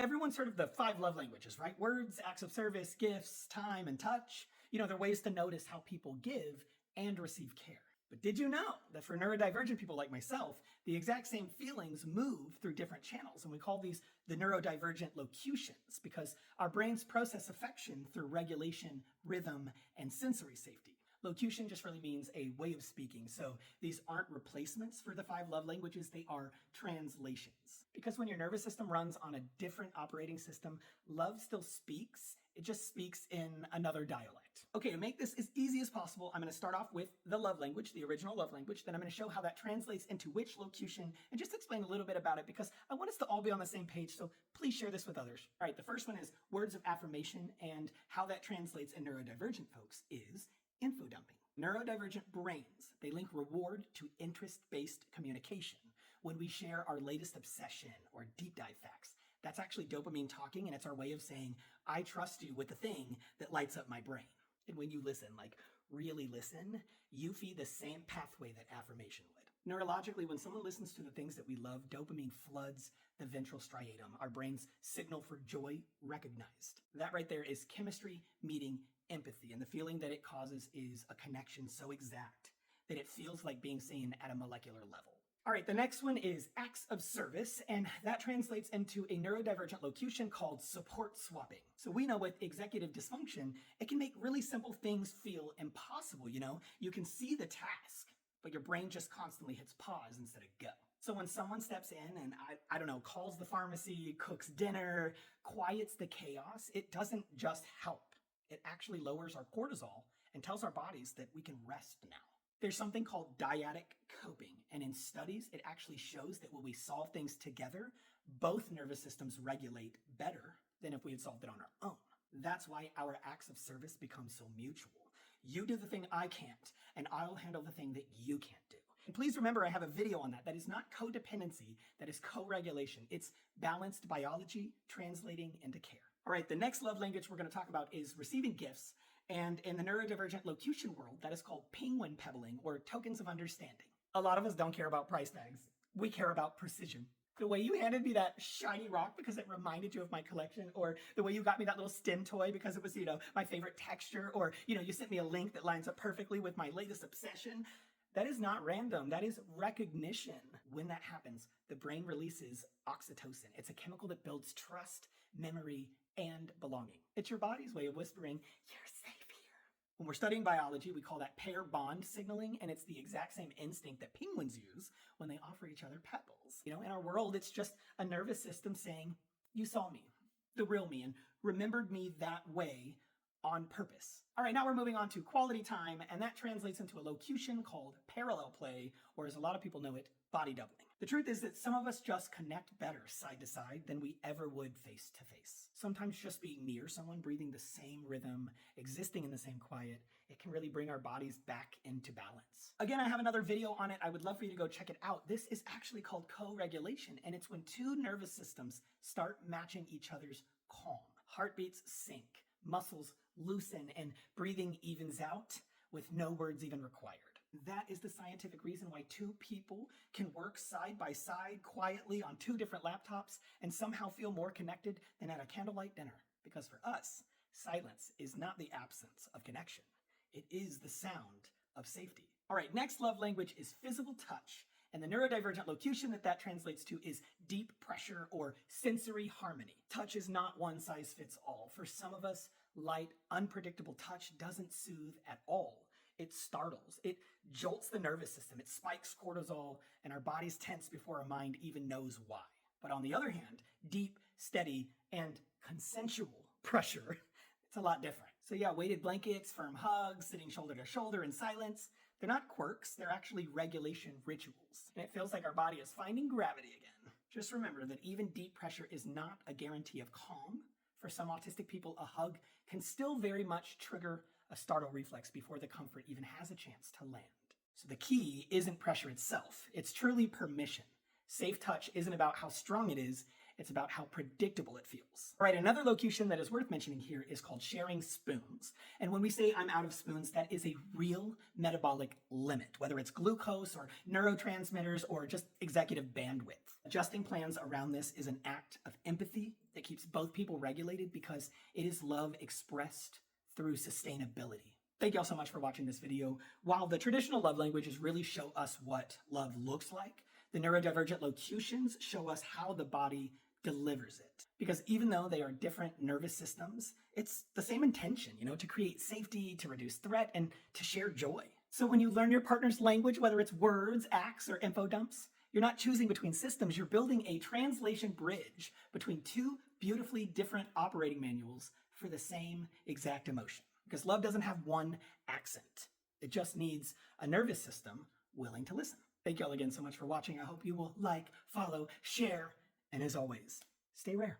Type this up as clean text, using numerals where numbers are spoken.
Everyone's heard of the 5 love languages, right? Words, acts of service, gifts, time, and touch. They're ways to notice how people give and receive care. But did you know that for neurodivergent people like myself, the exact same feelings move through different channels? And we call these the neurodivergent locutions because our brains process affection through regulation, rhythm, and sensory safety. Locution just really means a way of speaking. So these aren't replacements for the 5 love languages, they are translations. Because when your nervous system runs on a different operating system, love still speaks, it just speaks in another dialect. Okay, to make this as easy as possible, I'm going to start off with the love language, the original love language, then I'm going to show how that translates into which locution, and just explain a little bit about it because I want us to all be on the same page, so please share this with others. All right, the first one is words of affirmation, and how that translates in neurodivergent folks is info dumping. Neurodivergent brains, they link reward to interest-based communication. When we share our latest obsession or deep dive facts, that's actually dopamine talking, and it's our way of saying, I trust you with the thing that lights up my brain. And when you listen, like really listen, you feed the same pathway that affirmation would. Neurologically, when someone listens to the things that we love, dopamine floods the ventral striatum. Our brains signal for joy recognized. That right there is chemistry meeting empathy, and the feeling that it causes is a connection so exact that it feels like being seen at a molecular level. All right, the next one is acts of service, and that translates into a neurodivergent locution called support swapping. So we know with executive dysfunction, it can make really simple things feel impossible, You can see the task, but your brain just constantly hits pause instead of go. So when someone steps in and, I don't know, calls the pharmacy, cooks dinner, quiets the chaos, it doesn't just help. It actually lowers our cortisol and tells our bodies that we can rest now. There's something called dyadic coping, and in studies, it actually shows that when we solve things together, both nervous systems regulate better than if we had solved it on our own. That's why our acts of service become so mutual. You do the thing I can't, and I'll handle the thing that you can't do. And please remember, I have a video on that. That is not codependency, that is co-regulation. It's balanced biology translating into care. All right, the next love language we're going to talk about is receiving gifts. And in the neurodivergent locution world, that is called penguin pebbling or tokens of understanding. A lot of us don't care about price tags. We care about precision. The way you handed me that shiny rock because it reminded you of my collection, or the way you got me that little STEM toy because it was, my favorite texture, or, you sent me a link that lines up perfectly with my latest obsession. That is not random. That is recognition. When that happens, the brain releases oxytocin. It's a chemical that builds trust, memory, and belonging. It's your body's way of whispering, you're safe here. When we're studying biology, we call that pair bond signaling, and it's the exact same instinct that penguins use when they offer each other pebbles. In our world, it's just a nervous system saying, you saw me, the real me, and remembered me that way on purpose. All right, now we're moving on to quality time, and that translates into a locution called parallel play, or as a lot of people know it, body doubling. The truth is that some of us just connect better side to side than we ever would face to face. Sometimes just being near someone, breathing the same rhythm, existing in the same quiet, it can really bring our bodies back into balance. Again, I have another video on it. I would love for you to go check it out. This is actually called co-regulation, and it's when two nervous systems start matching each other's calm. Heartbeats sync, muscles loosen, and breathing evens out with no words even required. That is the scientific reason why two people can work side by side quietly on 2 different laptops and somehow feel more connected than at a candlelight dinner. Because for us, silence is not the absence of connection. It is the sound of safety. All right, next love language is physical touch. And the neurodivergent locution that translates to is deep pressure or sensory harmony. Touch is not one size fits all. For some of us, light, unpredictable touch doesn't soothe at all. It startles. It jolts the nervous system. It spikes cortisol, and our bodies tense before our mind even knows why. But on the other hand, deep, steady, and consensual pressure, it's a lot different. So yeah, weighted blankets, firm hugs, sitting shoulder to shoulder in silence, they're not quirks, they're actually regulation rituals. And it feels like our body is finding gravity again. Just remember that even deep pressure is not a guarantee of calm. For some autistic people, a hug can still very much trigger a startle reflex before the comfort even has a chance to land. So the key isn't pressure itself, it's truly permission. Safe touch isn't about how strong it is, It's about how predictable it feels. All right, another locution that is worth mentioning here is called sharing spoons. And when we say I'm out of spoons, that is a real metabolic limit, whether it's glucose or neurotransmitters or just executive bandwidth. Adjusting plans around this is an act of empathy that keeps both people regulated because it is love expressed through sustainability. Thank you all so much for watching this video. While the traditional love languages really show us what love looks like, the neurodivergent locutions show us how the body delivers it. Because even though they are different nervous systems, it's the same intention, to create safety, to reduce threat, and to share joy. So when you learn your partner's language, whether it's words, acts, or info dumps, you're not choosing between systems, you're building a translation bridge between two beautifully different operating manuals for the same exact emotion. Because love doesn't have one accent. It just needs a nervous system willing to listen. Thank you all again so much for watching. I hope you will like, follow, share, and as always, stay rare.